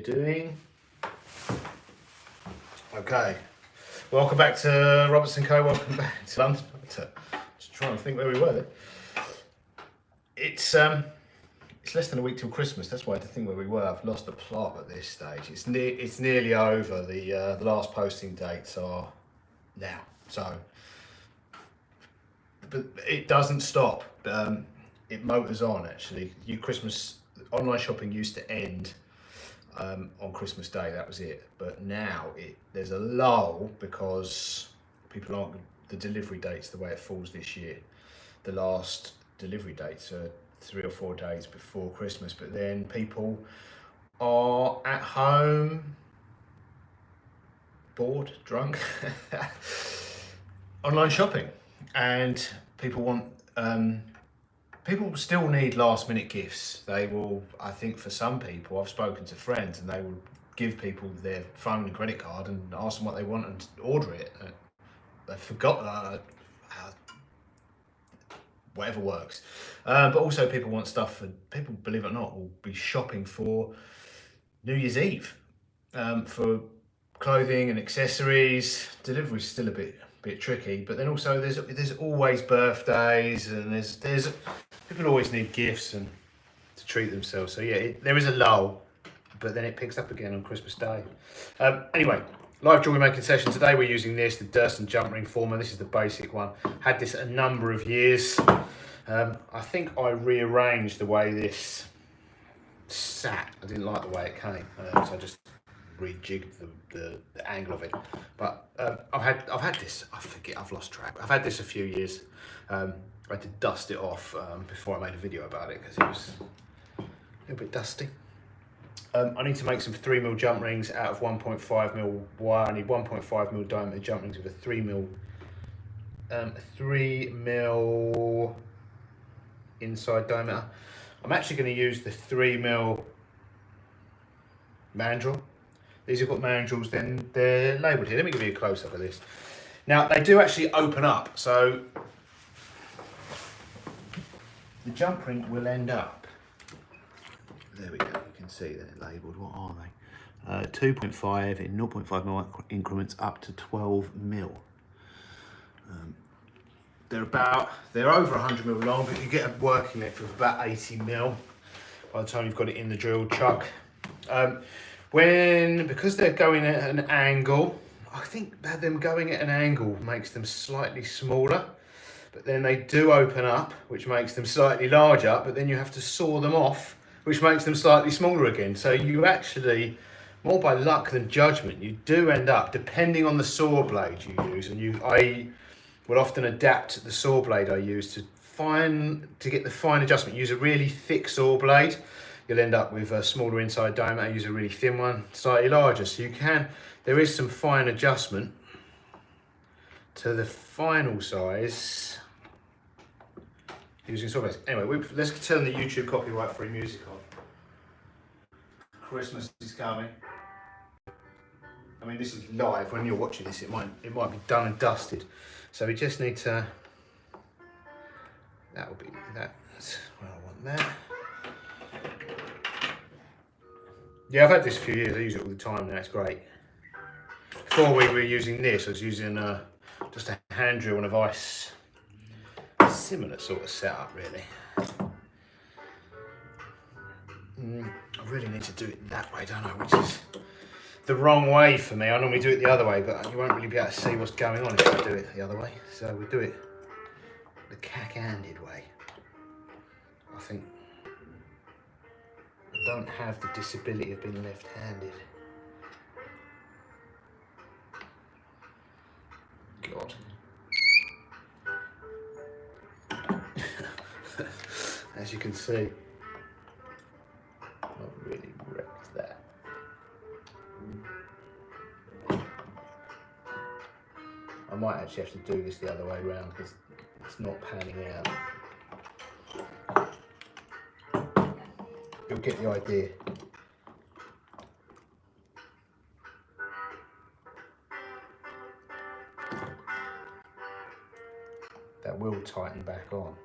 Doing okay. Welcome back to Roberts & Co. Welcome back to London. Just trying to think where we were there. It's less than a week till Christmas. That's why I had to think where we were. I've lost the plot at this stage. It's nearly over. The last posting dates are now. So, but it doesn't stop. It motors on actually. Christmas online shopping used to end on Christmas Day, that was it. But now there's a lull because people aren't, the delivery dates the way it falls this year. The last delivery dates are 3 or 4 days before Christmas, but then people are at home, bored, drunk, online shopping, and people want people still need last minute gifts. They will, I think for some people, I've spoken to friends and they will give people their phone and credit card and ask them what they want and order it. They forgot whatever works. But also people want stuff for, people, believe it or not, will be shopping for New Year's Eve, for clothing and accessories. Delivery's still a bit tricky, but then also there's always birthdays, and there's people always need gifts and to treat themselves. So yeah, there is a lull, but then it picks up again on Christmas Day. Anyway, live jewelry making session today. We're using this, the Durston Jump Ring Former. This is the basic one. Had this a number of years. I think I rearranged the way this sat. I didn't like the way it came, so I just rejigged the angle of it. But I've had this, I forget, I've lost track. I've had this a few years. I had to dust it off before I made a video about it because it was a little bit dusty. I need to make some 3mm jump rings out of 1.5mm wire. I need 1.5mm diameter jump rings with a 3mm inside diameter. I'm actually going to use the 3mm mandrel. These have got mandrels, then they're labelled here. Let me give you a close-up of this. Now, they do actually open up, so the jump ring will end up, there we go, you can see they're labelled. What are they? 2.5 in 0.5mm increments up to 12mm. They're over 100mm long, but you get a working length of about 80mm by the time you've got it in the drill chuck. Because they're going at an angle, I think that them going at an angle makes them slightly smaller, but then they do open up, which makes them slightly larger, but then you have to saw them off, which makes them slightly smaller again. So you actually, more by luck than judgment, you do end up, depending on the saw blade you use, and I will often adapt the saw blade I use to get the fine adjustment. Use a really thick saw blade. You'll end up with a smaller inside diameter. Use a really thin one, slightly larger. So there is some fine adjustment to the final size using saw blades. Anyway, let's turn the YouTube copyright free music on. Christmas is coming. I mean, this is live. When you're watching this, it might be done and dusted. So we just need to, that will be, that's where I want that. Yeah, I've had this a few years. I use it all the time now. It's great. Before we were using this, I was using just a hand drill and a vice. Similar sort of setup, really. I really need to do it that way, don't I? Which is the wrong way for me. I normally do it the other way, but you won't really be able to see what's going on if I do it the other way. So we do it the cack-handed way. I think I don't have the disability of being left-handed. God. As you can see, I've really wrecked that. I might actually have to do this the other way around because it's not panning out. You'll get the idea. That will tighten back on.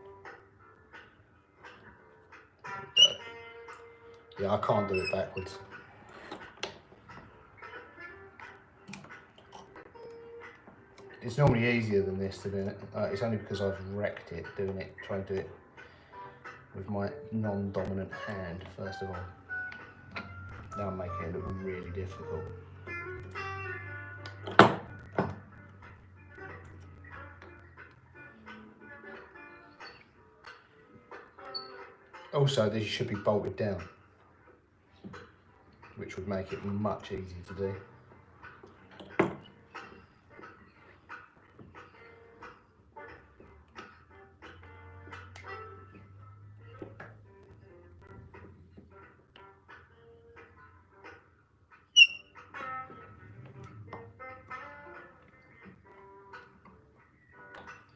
There we go. Yeah, I can't do it backwards. It's normally easier than this to do it. It's only because I've wrecked it trying to do it with my non-dominant hand, first of all. Now I'm making it look really difficult. Also, these should be bolted down, which would make it much easier to do.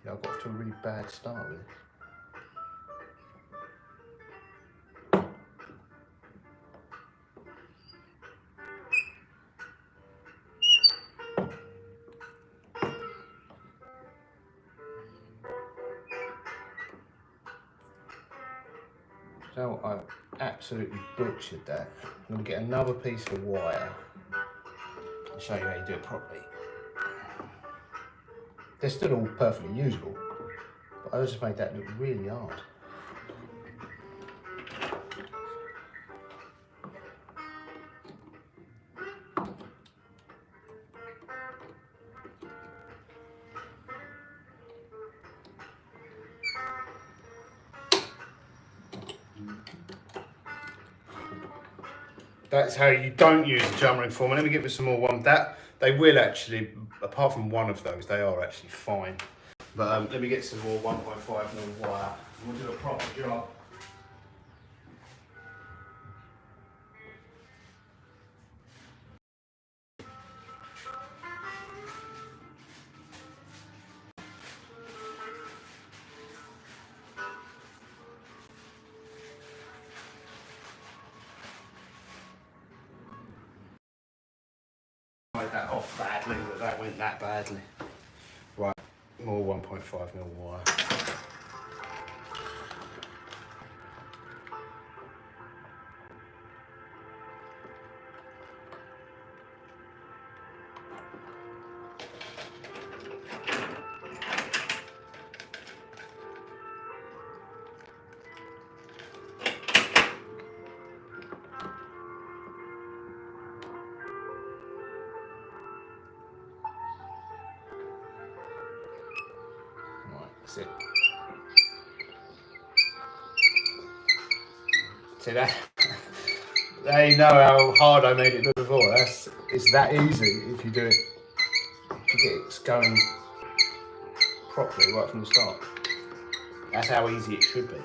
Yeah, I got off to a really bad start with it. So I've absolutely butchered that. I'm going to get another piece of wire and show you how you do it properly. They're still all perfectly usable, but I just made that look really hard. That's how you don't use a jump ring former. Let me give it some more one. They will actually, apart from one of those, they are actually fine. But let me get some more 1.5mm wire. We'll do a proper job. That off badly, but that went that badly. Right, more 1.5mm wire. That's it. See that? They know how hard I made it look before. It's that easy if you do it. If you get it going properly right from the start. That's how easy it should be.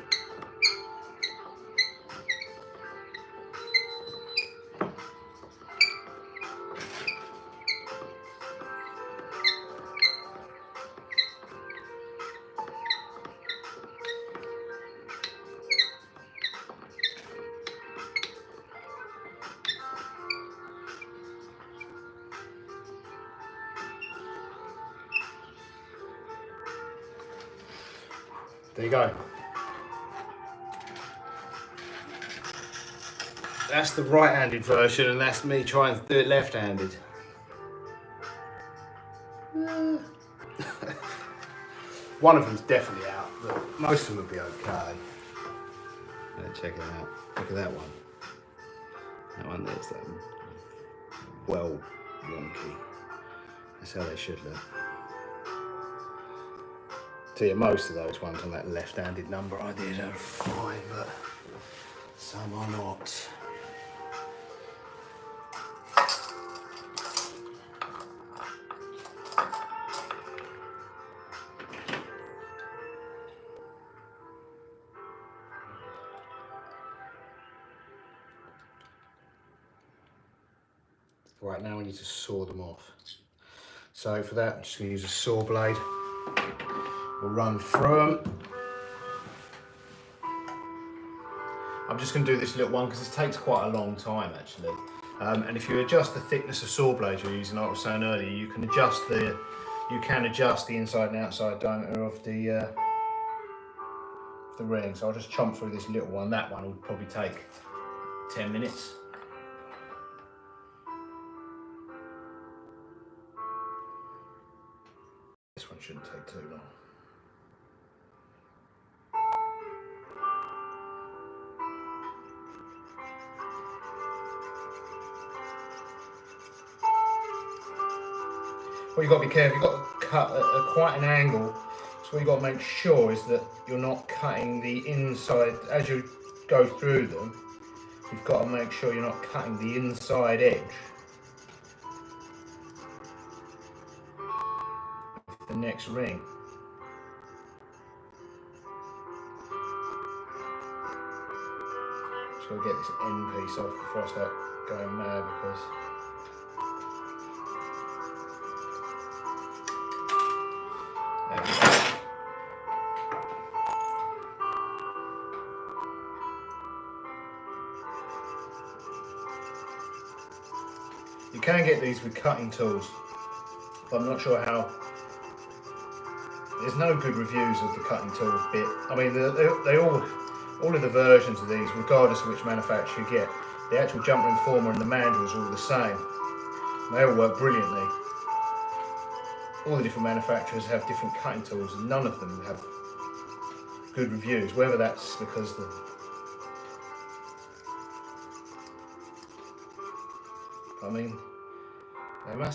There you go. That's the right-handed version, and that's me trying to do it left-handed. One of them's definitely out, but most of them will be okay. Check it out. Look at that one. That one there's that well wonky. That's how they should look. So yeah, most of those ones on that left-handed number I did are fine, but some are not. Right, now we need to saw them off. So for that, I'm just going to use a saw blade. We'll run through them. I'm just going to do this little one because this takes quite a long time actually. And if you adjust the thickness of saw blades you're using, like I was saying earlier, you can adjust the inside and outside diameter of the ring. So I'll just chomp through this little one. That one will probably take 10 minutes. shouldn't take too long. What you've got to be careful, you've got to cut at quite an angle. So what you've got to make sure is that you're not cutting the inside. As you go through them, you've got to make sure you're not cutting the inside edge of the next ring. Just got to get this end piece off before I start going mad, because you can get these with cutting tools, but I'm not sure how. There's no good reviews of the cutting tool bit. I mean, they all of the versions of these, regardless of which manufacturer you get, the actual Jump Ring Former and the manuals are all the same. They all work brilliantly. All the different manufacturers have different cutting tools, and none of them have good reviews, whether that's because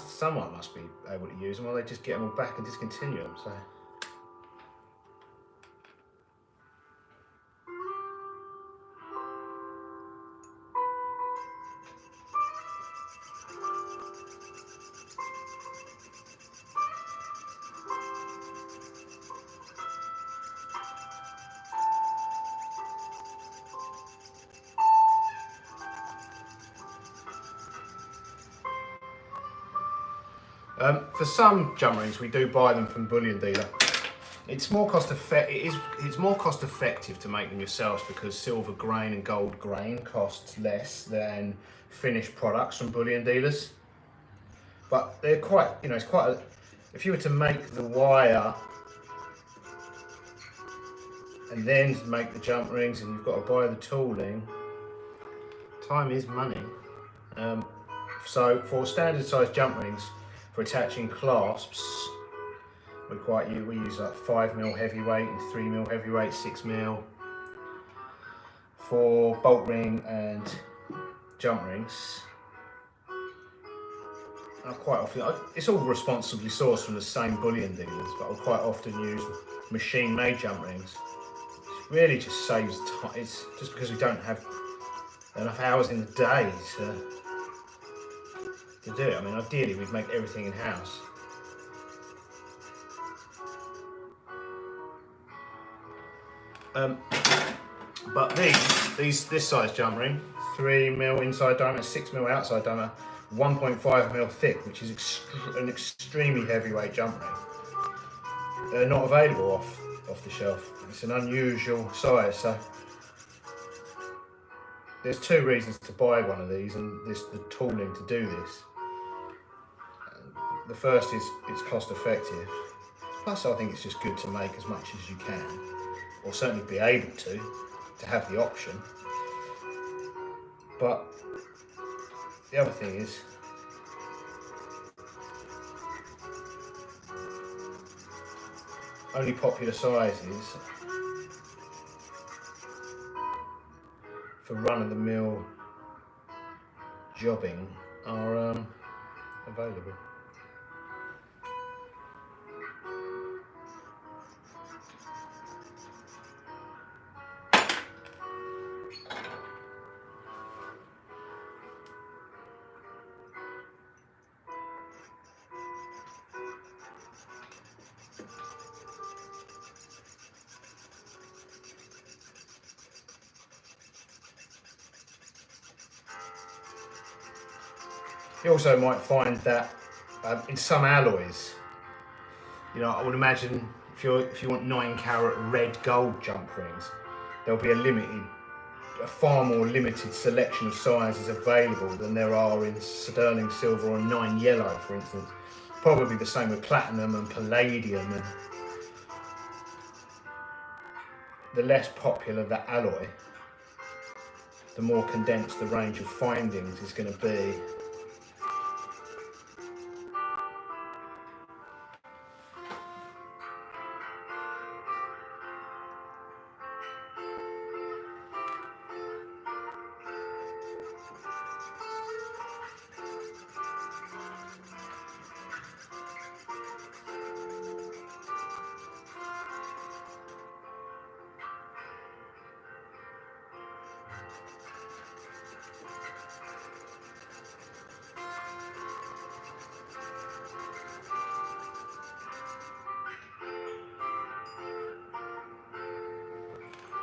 someone must be able to use them, or they just get them all back and discontinue them. So. For some jump rings, we do buy them from bullion dealer. It's more cost effective. It's more cost effective to make them yourselves, because silver grain and gold grain costs less than finished products from bullion dealers. But they're quite, it's quite a, if you were to make the wire and then make the jump rings, and you've got to buy the tooling, time is money. So for standard size jump rings, for attaching clasps, we use like 5mm heavyweight and 3mm heavyweight, 6mm. For bolt ring and jump rings, quite often, it's all responsibly sourced from the same bullion dealers, but I'll quite often use machine-made jump rings. It really just saves time. It's just because we don't have enough hours in the day to do it. I mean, ideally we'd make everything in-house. But this size jump ring, 3mm inside diameter, 6mm outside diameter, 1.5mm thick, which is an extremely heavyweight jump ring. They're not available off the shelf. It's an unusual size, so there's two reasons to buy one of these, and the tooling to do this. The first is it's cost effective. Plus, I think it's just good to make as much as you can, or certainly be able to have the option. But the other thing is, only popular sizes for run-of-the-mill jobbing are available. You also might find that in some alloys, I would imagine if you want 9-carat red gold jump rings, there'll be a far more limited selection of sizes available than there are in sterling silver or 9 yellow, for instance. Probably the same with platinum and palladium. And the less popular the alloy, the more condensed the range of findings is going to be.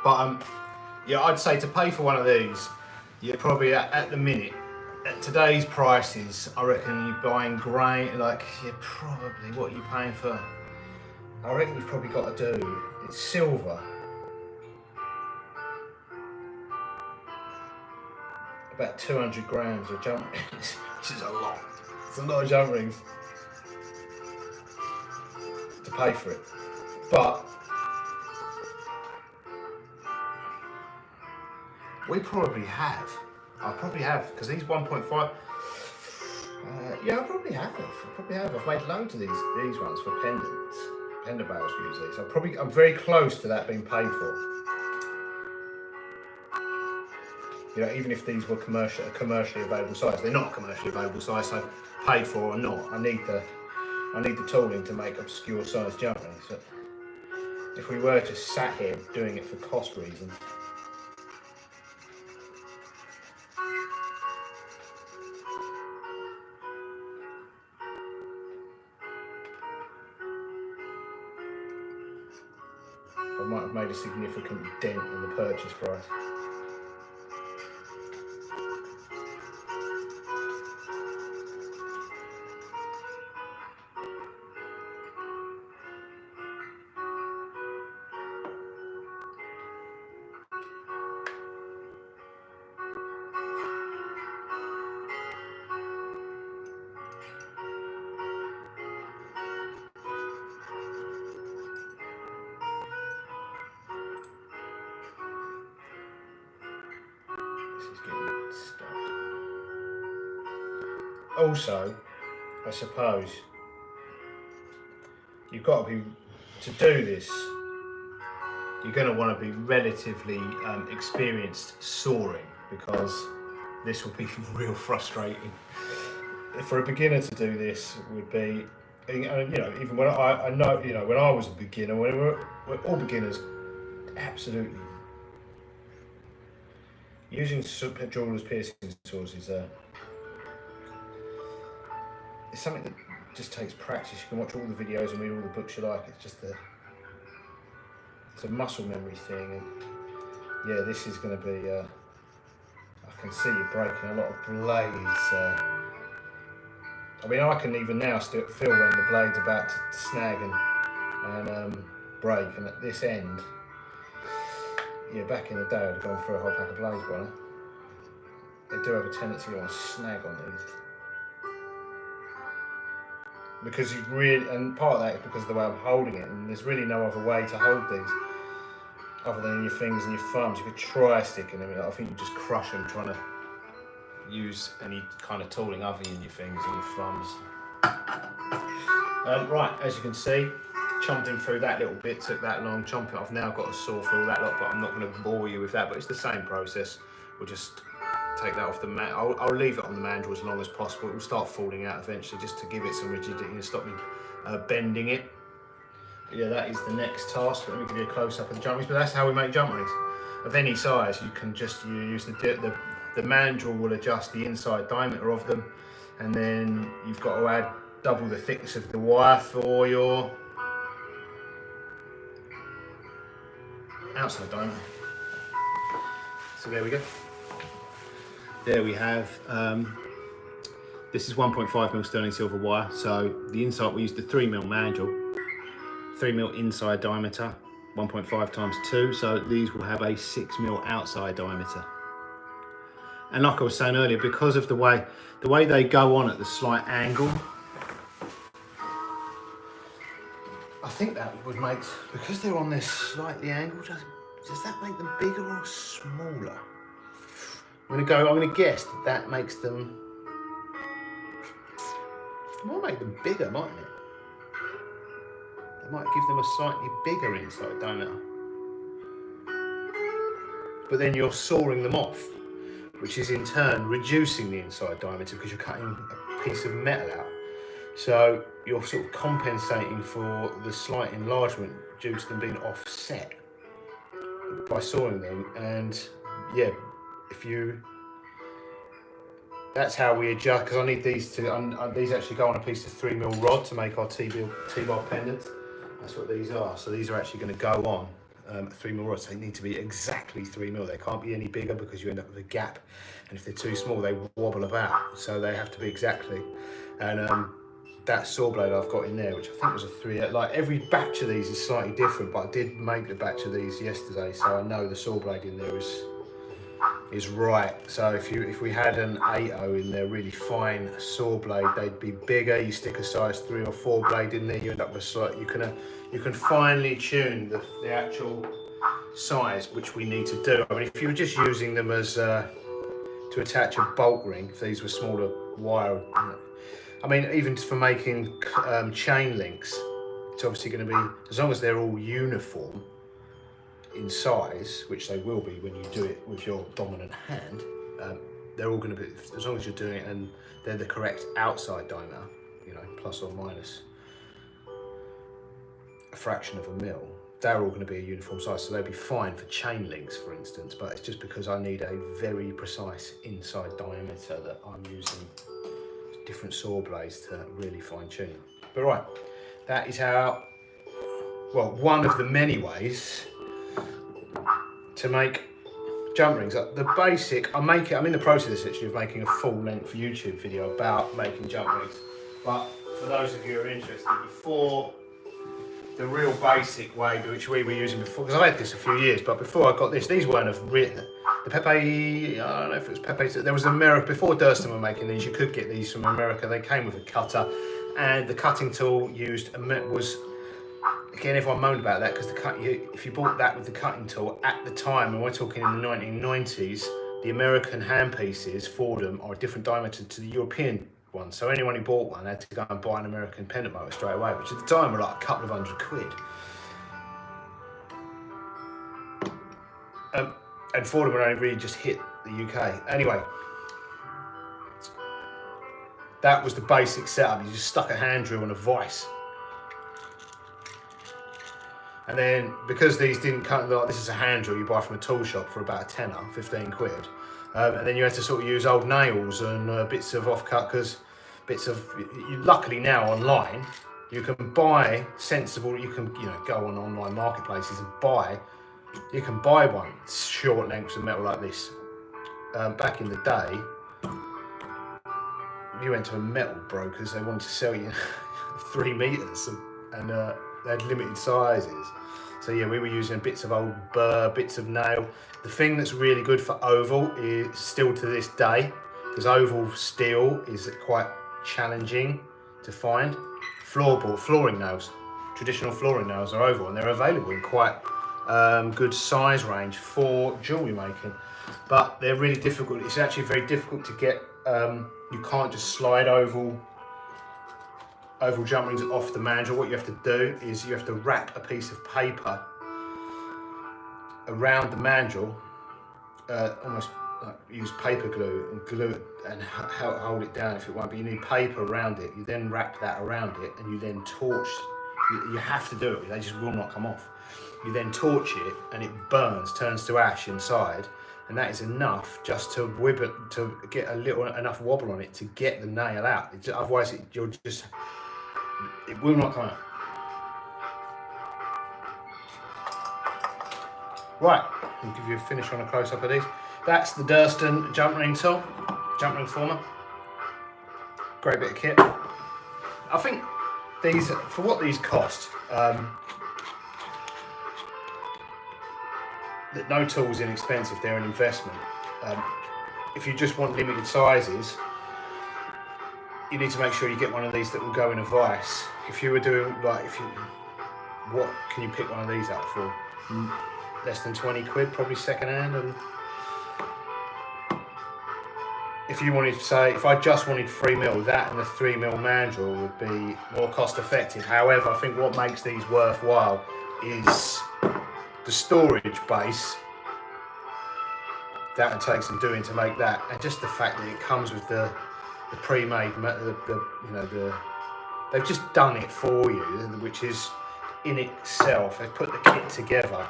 But yeah, I'd say to pay for one of these, you're probably at the minute, at today's prices, I reckon you're buying grain, like you're probably, what are you paying for? I reckon you've probably got to do, it's silver, about 200 grams of jump rings, which is a lot. It's a lot of jump rings to pay for it. But we probably have. I probably have, because these 1.5. Yeah, I probably have. I've made loads of these ones for pendants. Pendant bales use these. I'm very close to that being paid for. You know, even if these were commercially available size, they're not commercially available size, so paid for or not, I need the tooling to make obscure size jump rings. So if we were just sat here doing it for cost reasons, I might have made a significant dent in the purchase price. Also, I suppose you've got to do this, you're going to want to be relatively experienced soaring, because this will be real frustrating. For a beginner to do this would be, you know, even when I know, you know, when I was a beginner, we're all beginners, absolutely. Using jeweler's piercing saws is it's something that just takes practice. You can watch all the videos and read all the books you like. It's just it's a muscle memory thing. And yeah, this is going to be. I can see you breaking a lot of blades. I mean, I can even now still feel when the blade's about to snag and break. And at this end, yeah, back in the day, I'd have gone for a whole pack of blades by now. They do have a tendency to want to snag on these. Because you really, and part of that is because of the way I'm holding it, and there's really no other way to hold these other than your fingers and your thumbs. You could try sticking them in. I think you just crush them trying to use any kind of tooling other than your fingers and your thumbs. Right, as you can see, chomping through that little bit took that long. Chomping, I've now got a saw for all that lot, but I'm not going to bore you with that. But it's the same process. We'll just take that off the mat. I'll leave it on the mandrel as long as possible. It will start falling out eventually, just to give it some rigidity and stop me bending it. But yeah, that is the next task. Let me give you a close-up of the jump rings. But that's how we make jump rings of any size. You can just use the mandrel will adjust the inside diameter of them, and then you've got to add double the thickness of the wire for your outside diameter. So there we go. There we have, this is 1.5mm sterling silver wire. So the inside, we used the 3mm mandrel, 3mm inside diameter, 1.5 times 2. So these will have a 6mm outside diameter. And like I was saying earlier, because of the way they go on at the slight angle, I think that would make, because they're on this slightly angled, does that make them bigger or smaller? I'm gonna guess that makes them, it might make them bigger, mightn't it? It might give them a slightly bigger inside diameter. But then you're sawing them off, which is in turn reducing the inside diameter because you're cutting a piece of metal out. So you're sort of compensating for the slight enlargement due to them being offset by sawing them. And yeah, that's how we adjust, because I need these to, these actually go on a piece of 3mm rod to make our T-bar pendants. That's what these are. So these are actually going to go on 3mm rods. They need to be exactly 3mm. They can't be any bigger because you end up with a gap, and if they're too small they wobble about, so they have to be exactly. And that saw blade I've got in there, which I think was a 3, like every batch of these is slightly different, but I did make the batch of these yesterday, so I know the saw blade in there is right. So if we had an 8.0 in there, really fine saw blade, they'd be bigger. You stick a size 3 or 4 blade in there, you end up with you can finely tune the actual size which we need to do. I mean, if you were just using them as to attach a bolt ring, if these were smaller wire, you know, I mean, even for making chain links, it's obviously going to be, as long as they're all uniform in size, which they will be when you do it with your dominant hand, they're all going to be, as long as you're doing it and they're the correct outside diameter, you know, plus or minus a fraction of a mil, they're all going to be a uniform size, so they'll be fine for chain links, for instance. But it's just because I need a very precise inside diameter that I'm using different saw blades to really fine tune. But right, that is how, well, one of the many ways to make jump rings. The basic, I'm in the process actually of making a full length YouTube video about making jump rings. But for those of you who are interested, before the real basic way which we were using before, because I've had this a few years, but before I got this, these weren't the Pepe, I don't know if it was Pepe, there was America, before Durston were making these, you could get these from America. They came with a cutter, and the cutting tool used was, again, everyone moaned about that because if you bought that with the cutting tool at the time, and we're talking in the 1990s, the American handpieces for them are a different diameter to the European one. So anyone who bought one had to go and buy an American pendant motor straight away, which at the time were like a couple of £100. And Fordham had only really just hit the UK. Anyway, that was the basic setup. You just stuck a hand drill and a vise. And then, because these didn't cut, like this is a hand drill you buy from a tool shop for about a tenner, 15 quid. And then you had to sort of use old nails and bits of offcut, because luckily now online, you can buy sensible, you can, you know, go on online marketplaces and you can buy one short lengths of metal like this. Back in the day, if you went to a metal broker's, they wanted to sell you 3 meters and they had limited sizes. So yeah, we were using bits of old burr, bits of nail. The thing that's really good for oval is still to this day, because oval steel is quite challenging to find. Flooring nails, traditional flooring nails are oval, and they're available in quite good size range for jewellery making, but they're really difficult. It's actually very difficult to get. You can't just slide oval jump rings off the mandrel. What you have to do is you have to wrap a piece of paper around the mandrel, almost like use paper glue and glue it and hold it down if it won't, but you need paper around it. You then wrap that around it and you then torch. You have to do it, they just will not come off. You then torch it and it burns, turns to ash inside, and that is enough just to whip it, to get enough wobble on it to get the nail out. Otherwise it will not come out. Right, I'll give you a finish on a close-up of these. That's the Durston Jump Ring tool, Jump Ring Former. Great bit of kit. I think these, for what these cost, that no tool is inexpensive, they're an investment. If you just want limited sizes, you need to make sure you get one of these that will go in a vise. If you were doing, like, what can you pick one of these up for? Less than 20 quid, probably second hand. And if you wanted to say, if I just wanted 3mm, that and the 3mm mandrel would be more cost effective. However, I think what makes these worthwhile is the storage base that it takes some doing to make that, and just the fact that it comes with the pre-made, they've just done it for you, which is in itself, they've put the kit together,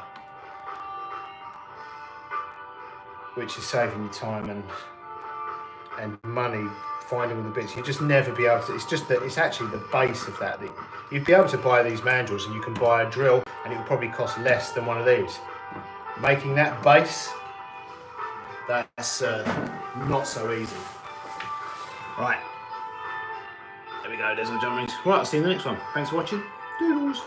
which is saving you time and and money finding all the bits. You just never be able to. It's just that it's actually the base of that. You'd be able to buy these mandrels, and you can buy a drill, and it would probably cost less than one of these. Making that base, that's not so easy. Right, there we go. There's our jump rings. Right, I'll see you in the next one. Thanks for watching. Doodles.